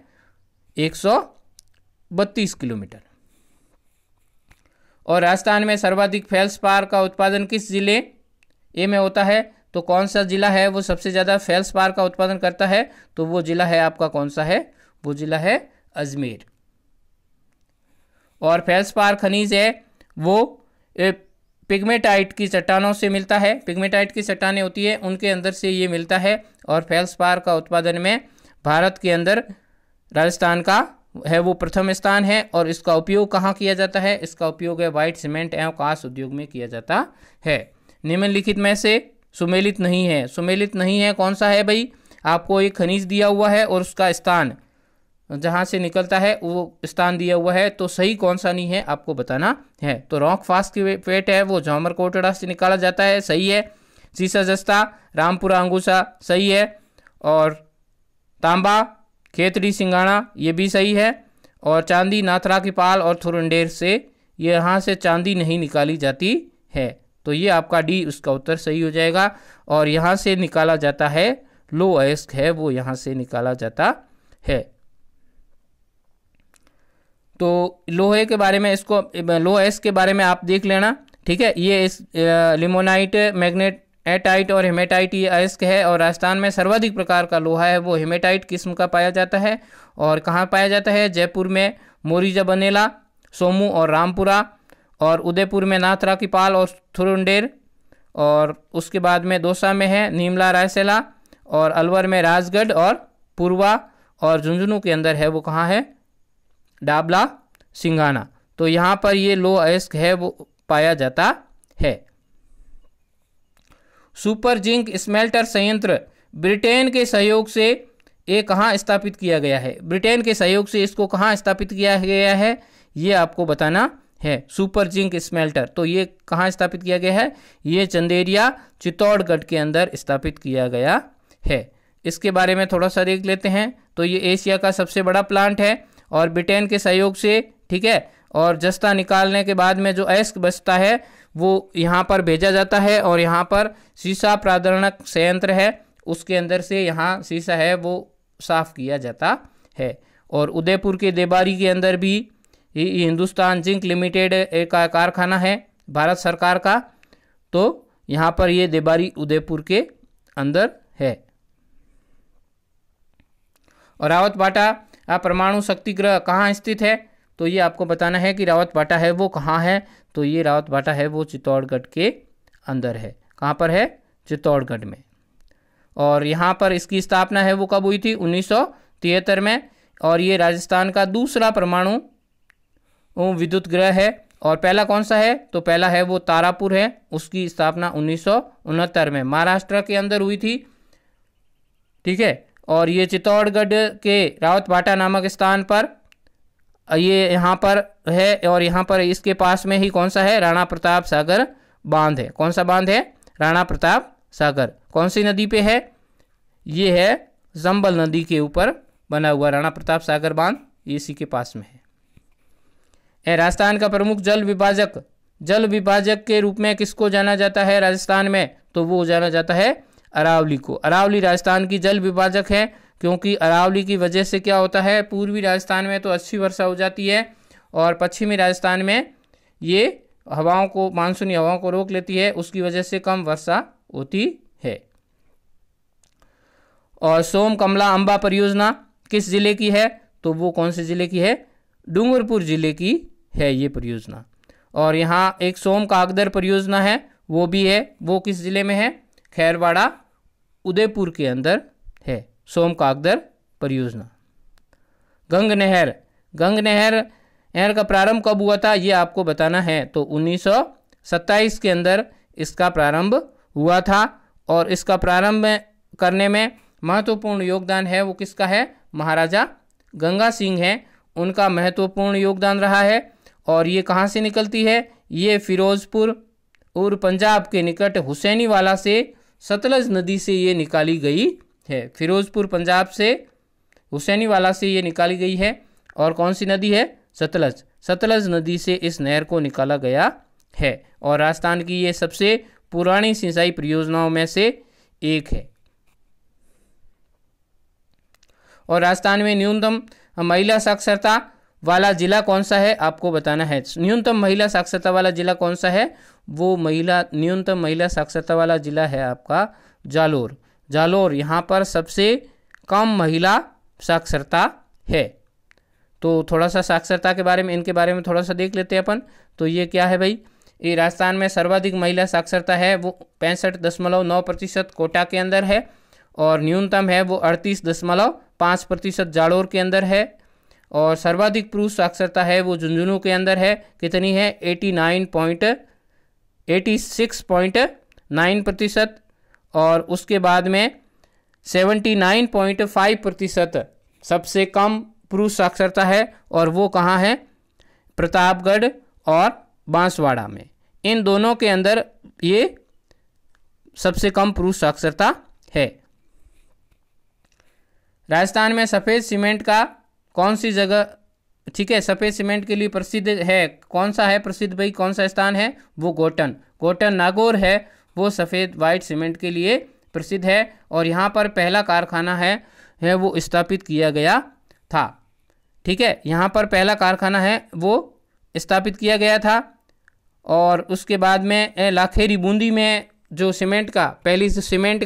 132 किलोमीटर। और राजस्थान में सर्वाधिक फेल्सपार का उत्पादन किस जिले में होता है, तो कौन सा जिला है वो सबसे ज़्यादा फेल्सपार का उत्पादन करता है, तो वो जिला है आपका कौन सा है, वो जिला है अजमेर। और फेल्सपार खनिज है वो पिग्मेटाइट की चट्टानों से मिलता है। पिग्मेटाइट की चट्टानें होती है उनके अंदर से ये मिलता है। और फेल्सपार का उत्पादन में भारत के अंदर राजस्थान का है वो प्रथम स्थान है। और इसका उपयोग कहाँ किया जाता है, इसका उपयोग है व्हाइट सीमेंट एवं कांस उद्योग में किया जाता है। निम्नलिखित में से सुमेलित नहीं है, सुमेलित नहीं है कौन सा है भाई, आपको एक खनिज दिया हुआ है और उसका स्थान जहाँ से निकलता है वो स्थान दिया हुआ है, तो सही कौन सा नहीं है आपको बताना है। तो रॉक फॉस्फेट है वो झामर कोटड़ा से निकाला जाता है, सही है। सीसा जस्ता रामपुरा अंगूसा सही है। और तांबा खेतड़ी सिंगाना ये भी सही है। और चांदी नाथरा की पाल और थुरंडेर से यहाँ से चांदी नहीं निकाली जाती है, तो ये आपका डी उसका उत्तर सही हो जाएगा। और यहाँ से निकाला जाता है लो अयस्क है वो यहाँ से निकाला जाता है। तो लोहे के बारे में इसको लो अयस्क के बारे में आप देख लेना, ठीक है। ये इस लिमोनाइट मैग्नेटाइट और हेमेटाइट ये अयस्क है। और राजस्थान में सर्वाधिक प्रकार का लोहा है वो हेमेटाइट किस्म का पाया जाता है। और कहाँ पाया जाता है, जयपुर में मोरीजा बनेला, सोमू और रामपुरा। और उदयपुर में नाथरा की पाल और थुरुंडेर। और उसके बाद में दौसा में है नीमला रायसेला। और अलवर में राजगढ़ और पूर्वा। और झुंझुनू के अंदर है वो कहाँ है, डाबला सिंगाना। तो यहाँ पर ये लो अयस्क है वो पाया जाता है। सुपर जिंक स्मेल्टर संयंत्र ब्रिटेन के सहयोग से ये कहाँ स्थापित किया गया है, ब्रिटेन के सहयोग से इसको कहाँ स्थापित किया गया है ये आपको बताना है। सुपर जिंक स्मेल्टर तो ये कहाँ स्थापित किया गया है, ये चंदेरिया चित्तौड़गढ़ के अंदर स्थापित किया गया है। इसके बारे में थोड़ा सा देख लेते हैं। तो ये एशिया का सबसे बड़ा प्लांट है और ब्रिटेन के सहयोग से, ठीक है। और जस्ता निकालने के बाद में जो अयस्क बचता है वो यहाँ पर भेजा जाता है। और यहाँ पर सीसा प्रादरणक संयंत्र है उसके अंदर से यहाँ सीसा है वो साफ किया जाता है। और उदयपुर के देबारी के अंदर भी हिंदुस्तान जिंक लिमिटेड एक कारखाना है भारत सरकार का, तो यहाँ पर ये देबारी उदयपुर के अंदर है। और रावतबाटा परमाणु शक्तिगृह कहाँ स्थित है, तो ये आपको बताना है कि रावतबाटा है वो कहाँ है, तो ये रावतबाटा है वो चित्तौड़गढ़ के अंदर है। कहाँ पर है, चित्तौड़गढ़ में। और यहाँ पर इसकी स्थापना है वो कब हुई थी, 1973 में। और ये राजस्थान का दूसरा परमाणु विद्युत गृह है। और पहला कौन सा है, तो पहला है वो तारापुर है, उसकी स्थापना 1969 में महाराष्ट्र के अंदर हुई थी, ठीक है। और ये चित्तौड़गढ़ के रावतबाटा नामक स्थान पर ये यहाँ पर है। और यहाँ पर इसके पास में ही कौन सा है, राणा प्रताप सागर बांध है। कौन सा बांध है, राणा प्रताप सागर। कौन सी नदी पे है, ये है चंबल नदी के ऊपर बना हुआ राणा प्रताप सागर बांध, इसी के पास में है। राजस्थान का प्रमुख जल विभाजक जल विभाजक के रूप में किसको जाना जाता है राजस्थान में, तो वो जाना जाता है अरावली को। अरावली राजस्थान की जल विभाजक है, क्योंकि अरावली की वजह से क्या होता है, पूर्वी राजस्थान में तो अच्छी वर्षा हो जाती है और पश्चिमी राजस्थान में ये हवाओं को, मानसूनी हवाओं को रोक लेती है, उसकी वजह से कम वर्षा होती है। और सोम कमला अंबा परियोजना किस जिले की है, तो वो कौन से जिले की है, डूंगरपुर जिले की है ये परियोजना। और यहाँ एक सोम कागदर परियोजना है, वो भी है, वो किस जिले में है, खैरवाड़ा उदयपुर के अंदर है सोम कागदर परियोजना। गंग नहर, गंग नहर का प्रारंभ कब हुआ था ये आपको बताना है, तो 1927 के अंदर इसका प्रारंभ हुआ था। और इसका प्रारंभ करने में महत्वपूर्ण योगदान है वो किसका है, महाराजा गंगा सिंह है, उनका महत्वपूर्ण योगदान रहा है। और ये कहाँ से निकलती है, ये फिरोजपुर और पंजाब के निकट हुसैनीवाला से सतलज नदी से ये निकाली गई है। फिरोजपुर पंजाब से हुसैनीवाला से ये निकाली गई है। और कौन सी नदी है, सतलज, सतलज नदी से इस नहर को निकाला गया है। और राजस्थान की ये सबसे पुरानी सिंचाई परियोजनाओं में से एक है। और राजस्थान में न्यूनतम महिला साक्षरता वाला जिला कौन सा है आपको बताना है। न्यूनतम महिला साक्षरता वाला जिला कौन सा है, वो न्यूनतम महिला साक्षरता वाला जिला है आपका जालोर। जालोर यहाँ पर सबसे कम महिला साक्षरता है। तो थोड़ा सा साक्षरता के बारे में, इनके बारे में थोड़ा सा देख लेते हैं अपन। तो ये क्या है भाई, ये राजस्थान में सर्वाधिक महिला साक्षरता है वो 65.9% कोटा के अंदर है। और न्यूनतम है वो 38.5% जालोर के अंदर है। और सर्वाधिक पुरुष साक्षरता है वो झुंझुनू के अंदर है, कितनी है 86.9%। और उसके बाद में 79.5% सबसे कम पुरुष साक्षरता है, और वो कहाँ है, प्रतापगढ़ और बांसवाड़ा में। इन दोनों के अंदर ये सबसे कम पुरुष साक्षरता है। राजस्थान में सफ़ेद सीमेंट का कौन सी जगह, ठीक है, सफ़ेद सीमेंट के लिए प्रसिद्ध है, कौन सा है प्रसिद्ध भाई, कौन सा स्थान है, वो गोटन, गोटन नागौर है, वो सफ़ेद वाइट सीमेंट के लिए प्रसिद्ध है। और यहाँ पर पहला कारखाना है वो स्थापित किया गया था। ठीक है, यहाँ पर पहला कारखाना है वो स्थापित किया गया था। और उसके बाद में लाखेरी बूंदी में जो सीमेंट का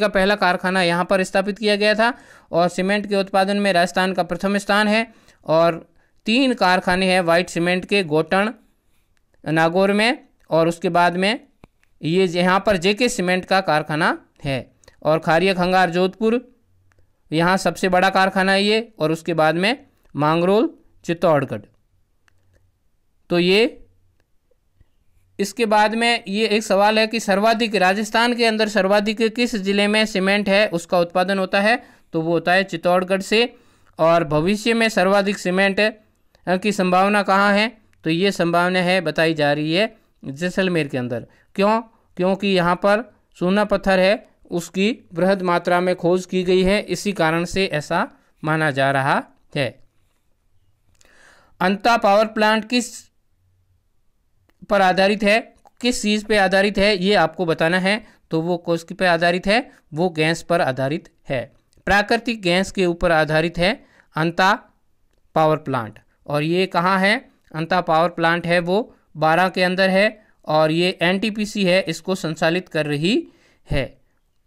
पहला कारखाना यहाँ पर स्थापित किया गया था। और सीमेंट के उत्पादन में राजस्थान का प्रथम स्थान है। और 3 कारखाने हैं वाइट सीमेंट के, गोटन नागौर में, और उसके बाद में ये यहाँ पर जेके सीमेंट का कारखाना है। और खारिया खंगार जोधपुर, यहाँ सबसे बड़ा कारखाना है ये। और उसके बाद में मांगरोल चित्तौड़गढ़। तो ये इसके बाद में ये एक सवाल है कि सर्वाधिक, राजस्थान के अंदर सर्वाधिक किस जिले में सीमेंट है उसका उत्पादन होता है, तो वो होता है चित्तौड़गढ़ से। और भविष्य में सर्वाधिक सीमेंट की संभावना कहाँ है, तो ये संभावना है बताई जा रही है जैसलमेर के अंदर। क्यों, क्योंकि यहाँ पर सोना पत्थर है, उसकी बृहद मात्रा में खोज की गई है, इसी कारण से ऐसा माना जा रहा है। अंता पावर प्लांट किस पर आधारित है, किस चीज़ पे आधारित है ये आपको बताना है। तो वो किस पे आधारित है, वो गैस पर आधारित है, प्राकृतिक गैस के ऊपर आधारित है अंता पावर प्लांट। और ये कहाँ है, अंता पावर प्लांट है वो 12 के अंदर है। और ये एनटीपीसी है, इसको संचालित कर रही है,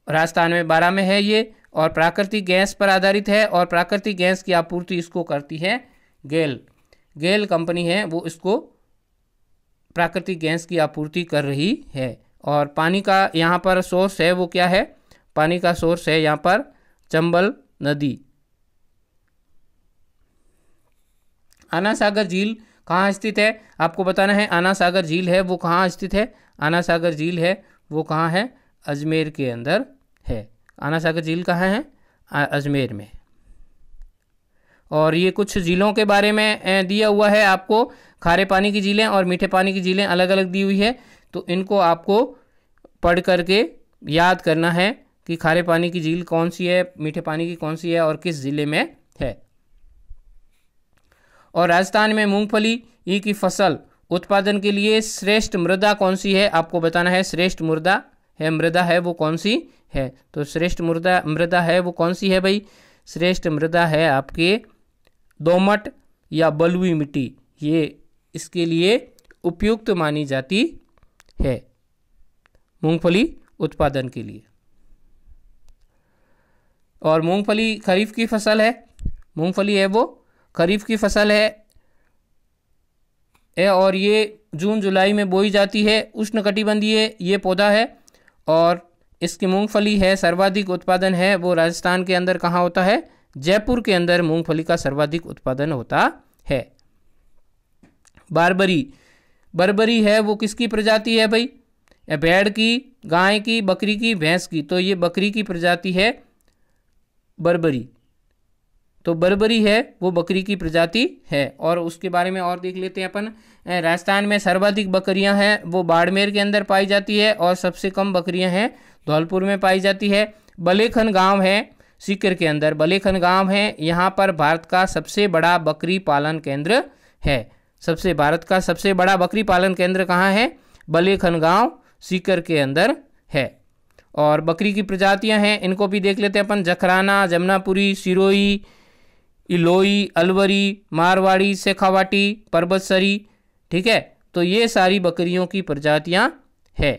राजस्थान में 12 में है ये। और प्राकृतिक गैस पर आधारित है। और प्राकृतिक गैस की आपूर्ति इसको करती है गेल कंपनी है, वो इसको प्राकृतिक गैस की आपूर्ति कर रही है। और पानी का यहाँ पर सोर्स है वो क्या है, पानी का सोर्स है यहाँ पर चंबल नदी। आना सागर झील कहाँ स्थित है आपको बताना है। आना सागर झील है वो कहाँ स्थित है, आना सागर झील है वो कहाँ है, अजमेर के अंदर है। आना सागर झील कहाँ है, अजमेर में। और ये कुछ झीलों के बारे में दिया हुआ है आपको, खारे पानी की झीलें और मीठे पानी की झीलें अलग अलग दी हुई है। तो इनको आपको पढ़ करके याद करना है कि खारे पानी की झील कौन सी है, मीठे पानी की कौन सी है और किस ज़िले में है। और राजस्थान में मूंगफली की फसल उत्पादन के लिए श्रेष्ठ मृदा कौन सी है, आपको बताना है। श्रेष्ठ मृदा है वो कौन सी है। तो श्रेष्ठ मृदा है वो कौन सी है भाई? श्रेष्ठ मृदा है आपके दोमट या बलुई मिट्टी, ये इसके लिए उपयुक्त मानी जाती है मूंगफली उत्पादन के लिए। और मूंगफली खरीफ की फसल है, मूंगफली है वो खरीफ की फसल है और ये जून जुलाई में बोई जाती है। उष्णकटिबंधीय ये पौधा है और इसकी मूंगफली है सर्वाधिक उत्पादन है वो राजस्थान के अंदर कहाँ होता है? जयपुर के अंदर मूंगफली का सर्वाधिक उत्पादन होता है। बर्बरी है वो किसकी प्रजाति है भाई? भेड़ की, गाय की, बकरी की, भैंस की। तो ये बकरी की प्रजाति है बर्बरी। तो बर्बरी है वो बकरी की प्रजाति है। और उसके बारे में और देख लेते हैं अपन। राजस्थान में सर्वाधिक बकरियां हैं वो बाड़मेर के अंदर पाई जाती है और सबसे कम बकरियां हैं धौलपुर में पाई जाती है। बलेखन गांव है सीकर के अंदर, बलेखन गांव है, यहाँ पर भारत का सबसे बड़ा बकरी पालन केंद्र है। भारत का सबसे बड़ा बकरी पालन केंद्र कहाँ है? बलेखन गांव सीकर के अंदर है। और बकरी की प्रजातियां हैं इनको भी देख लेते हैं अपन। जखराना, जमुनापुरी, सिरोही, इलोई, अलवरी, मारवाड़ी, शेखावाटी, परबतसरी। ठीक है, तो ये सारी बकरियों की प्रजातियां है।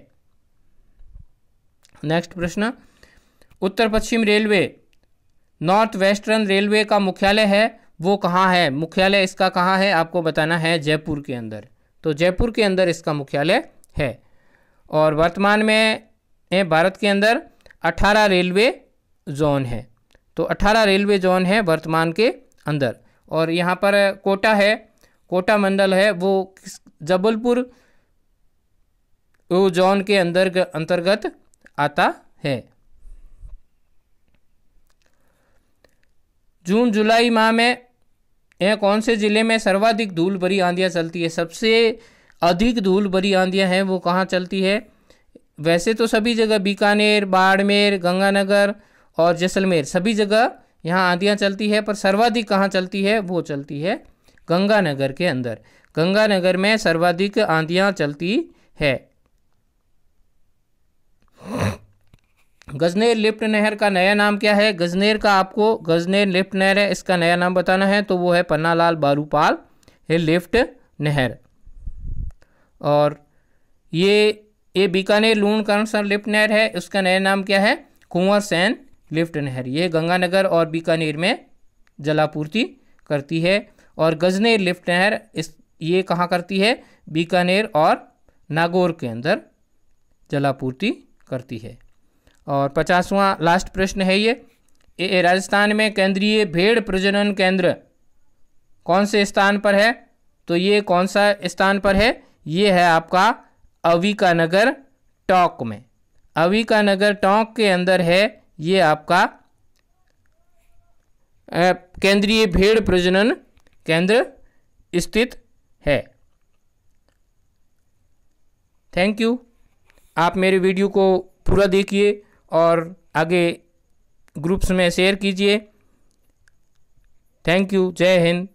नेक्स्ट प्रश्न, उत्तर पश्चिम रेलवे नॉर्थ वेस्टर्न रेलवे का मुख्यालय है वो कहाँ है? मुख्यालय इसका कहाँ है आपको बताना है। जयपुर के अंदर। तो जयपुर के अंदर इसका मुख्यालय है। और वर्तमान में भारत के अंदर 18 रेलवे जोन है। तो 18 रेलवे जोन है वर्तमान के अंदर। और यहाँ पर कोटा है, कोटा मंडल है वो जबलपुर जोन के अंतर्गत आता है। जून जुलाई माह में यह कौन से जिले में सर्वाधिक धूल भरी आंधियाँ चलती है? सबसे अधिक धूल भरी आंधियाँ हैं वो कहाँ चलती है? वैसे तो सभी जगह, बीकानेर, बाड़मेर, गंगानगर और जैसलमेर, सभी जगह यहाँ आंधियाँ चलती है, पर सर्वाधिक कहाँ चलती है? वो चलती है गंगानगर के अंदर। गंगानगर में सर्वाधिक आंधियाँ चलती है। गजनेर लिफ्ट नहर का नया नाम क्या है? गजनेर लिफ्ट नहर है, इसका नया नाम बताना है। तो वो है पन्नालाल बारूपाल लिफ्ट नहर। और ये बीकानेर लूणकरणसर लिफ्ट नहर है, उसका नया नाम क्या है? कुंवर सेन लिफ्ट नहर। ये गंगानगर और बीकानेर में जलापूर्ति करती है। और गजनेर लिफ्ट नहर ये कहाँ करती है? बीकानेर और नागौर के अंदर जलापूर्ति करती है। और 50वां लास्ट प्रश्न है ये राजस्थान में केंद्रीय भेड़ प्रजनन केंद्र कौन से स्थान पर है? तो ये कौन सा स्थान पर है? ये है आपका अविकानगर टोंक में। अविकानगर टोंक के अंदर है ये आपका केंद्रीय भेड़ प्रजनन केंद्र स्थित है। Thank you. आप मेरे वीडियो को पूरा देखिए और आगे ग्रुप्स में शेयर कीजिए। Thank you. जय हिंद।